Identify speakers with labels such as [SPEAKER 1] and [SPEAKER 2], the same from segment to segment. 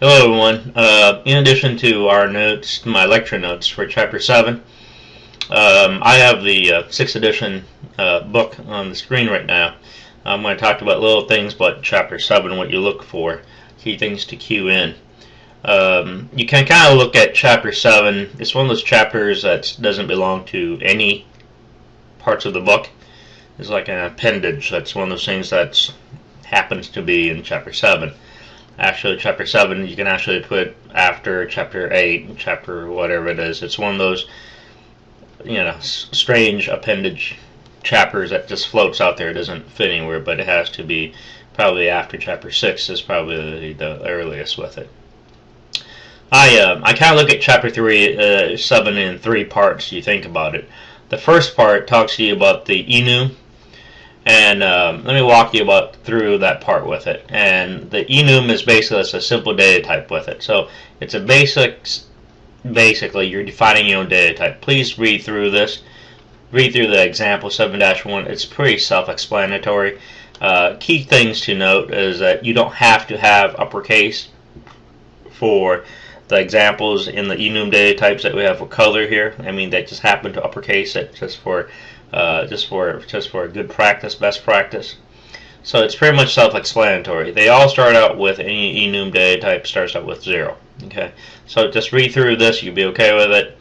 [SPEAKER 1] Hello everyone. In addition to our notes, my lecture notes for Chapter 7, I have the 6th edition book on the screen right now. I'm going to talk about little things about Chapter 7, what you look for, key things to cue in. You can kind of look at Chapter 7. It's one of those chapters that doesn't belong to any parts of the book. It's like an appendage. That's one of those things that happens to be in Chapter 7. Actually, Chapter 7, you can actually put after Chapter 8, Chapter whatever it is. It's one of those, strange appendage chapters that just floats out there. It doesn't fit anywhere, but it has to be probably after Chapter 6 is probably the earliest with it. I kind of look at Chapter 7 in 3 parts, you think about it. The first part talks to you about the enum, and let me walk you through that part with it. And the enum is basically a simple data type with it. So it's a basically you're defining your own data type. Please read through this. Read through the example 7-1. It's pretty self-explanatory. Key things to note is that you don't have to have uppercase for the examples in the enum data types that we have for color here. I mean, they just happen to uppercase it just for a good practice, best practice. So it's pretty much self-explanatory. They all start out with any enum data type starts out with 0. Okay, so just read through this. You'll be okay with it.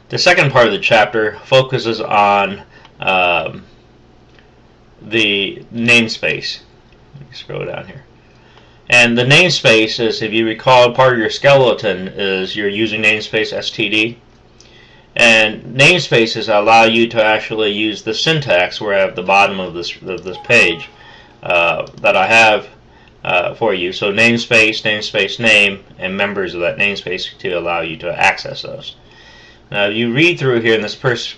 [SPEAKER 1] The second part of the chapter focuses on the namespace. Let me scroll down here. And the namespace is, if you recall, part of your skeleton is you're using namespace std. And namespaces allow you to actually use the syntax where I have the bottom of this page that I have for you. So namespace, namespace name, and members of that namespace to allow you to access those. Now, you read through here in this first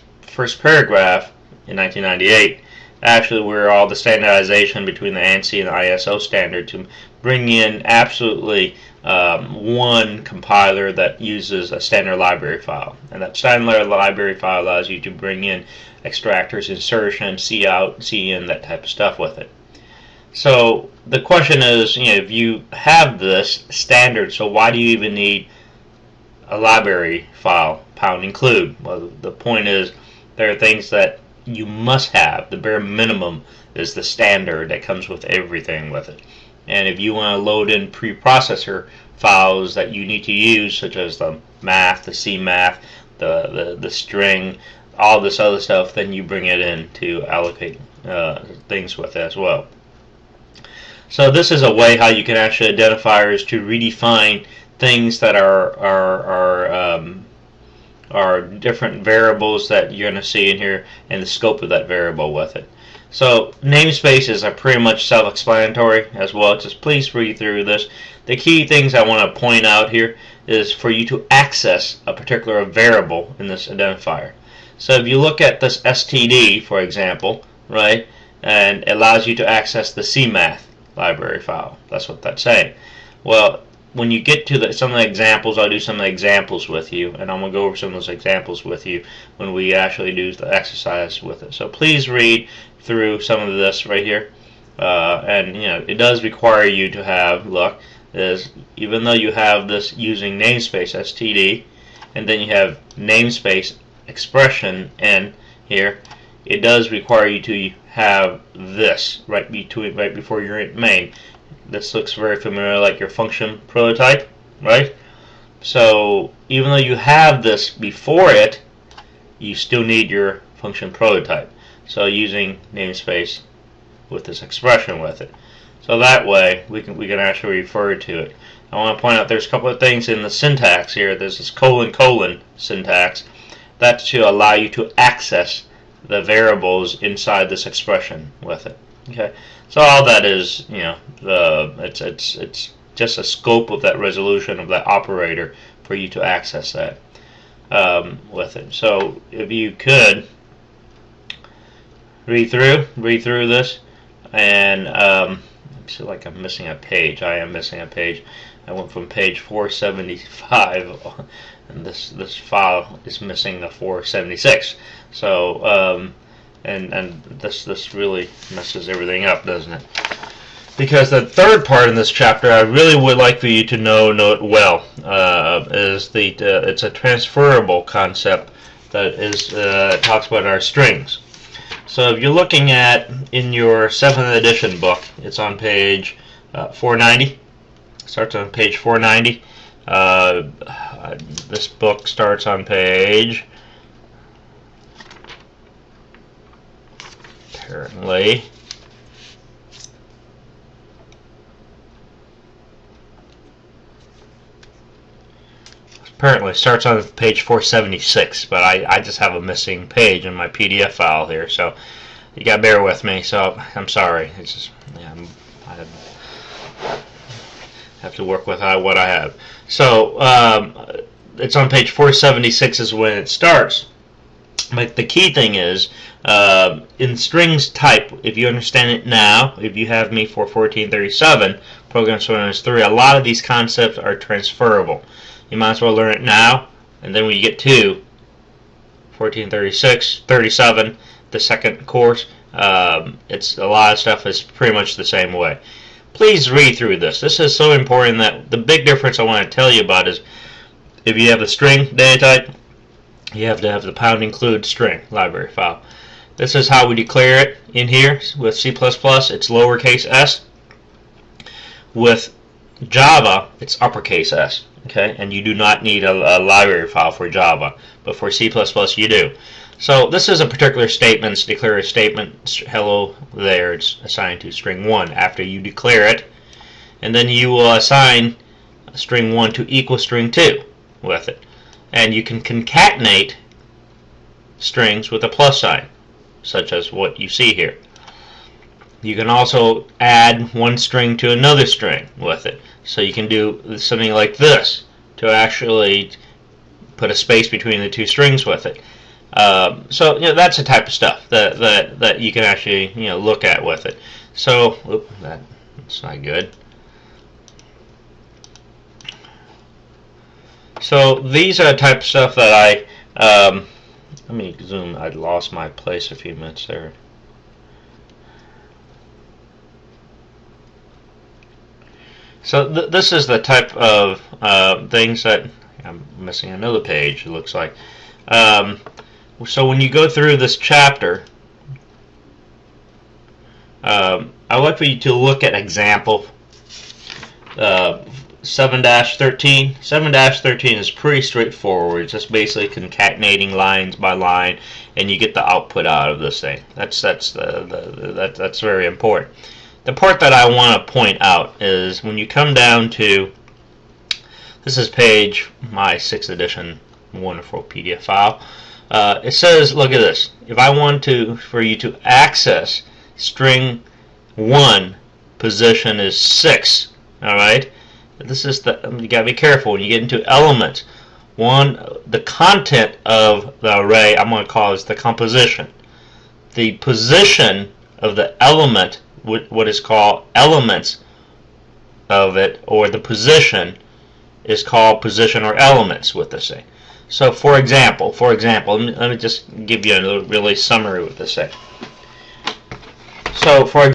[SPEAKER 1] paragraph in 1998, actually where all the standardization between the ANSI and the ISO standard to bring in absolutely one compiler that uses a standard library file. And that standard library file allows you to bring in extractors, insertion, cout, cin, that type of stuff with it. So the question is, if you have this standard, so why do you even need a library file #include? Well, the point is there are things that you must have. The bare minimum is the standard that comes with everything with it. And if you want to load in preprocessor files that you need to use, such as the math, the CMath, the string, all this other stuff, then you bring it in to allocate things with it as well. So this is a way how you can actually identify is to redefine things that are different variables that you're going to see in here and the scope of that variable with it. So namespaces are pretty much self-explanatory as well. Just please read through this. The key things I want to point out here is for you to access a particular variable in this identifier. So if you look at this std, for example, right, and it allows you to access the CMath library file. That's what that's saying. Well, when you get to some of the examples, I'll do some of the examples with you, and I'm going to go over some of those examples with you when we actually do the exercise with it. So please read through some of this right here. And it does require you to have, even though you have this using namespace std, and then you have namespace expression n here, it does require you to have this right before your main. This looks very familiar, like your function prototype, right? So even though you have this before it, you still need your function prototype. So using namespace with this expression with it. So that way we can actually refer to it. I want to point out there's a couple of things in the syntax here. There's this : syntax. That's to allow you to access the variables inside this expression with it. Okay, so all that is, it's just a scope of that resolution of that operator for you to access that with it. So if you could read through this, and I feel like I'm missing a page. I am missing a page. I went from page 475, and this file is missing the 476. So and this really messes everything up, doesn't it? because the third part in this chapter I really would like for you to know it well. It's a transferable concept that is talks about our strings. So if you're looking at in your 7th edition book, it's on page 490. Starts on page 490. This book starts on page, apparently, starts on page 476, but I just have a missing page in my PDF file here, so you gotta bear with me. So I'm sorry. It's just, yeah, I have to work with what I have. So it's on page 476 is when it starts. But the key thing is, in strings type, if you understand it now, if you have me for 1437, Program Swimmers 3, a lot of these concepts are transferable. You might as well learn it now, and then when you get to 1436, 37, the second course, it's a lot of stuff is pretty much the same way. Please read through this. This is so important that the big difference I want to tell you about is if you have a string data type, you have to have the # string library file. This is how we declare it in here with C++. It's lowercase s. With Java, it's uppercase s. Okay, and you do not need a library file for Java, but for C++ you do. So this is a particular statement. It's declare a statement. Hello there. It's assigned to string 1 after you declare it, and then you will assign string 1 to equal string 2 with it. And you can concatenate strings with a plus sign, such as what you see here. You can also add one string to another string with it. So you can do something like this to actually put a space between the two strings with it. So that's the type of stuff that you can actually look at with it. So that's not good. So these are the type of stuff that I let me zoom. I lost my place a few minutes there. So this is the type of things that I'm missing another page. It looks like. So when you go through this chapter, I'd like for you to look at example 7-13. 7-13 is pretty straightforward. It's just basically concatenating lines by line, and you get the output out of this thing. That's very important. The part that I want to point out is when you come down to, this is page, my 6th edition wonderful PDF file. It says, look at this. If I want for you to access string 1, position is 6. All right. This is you gotta be careful when you get into elements. The content of the array I'm going to call is the composition. The position of the element, what is called elements of it, or the position, is called position or elements with this thing. So for example, let me just give you a really summary with this thing. So for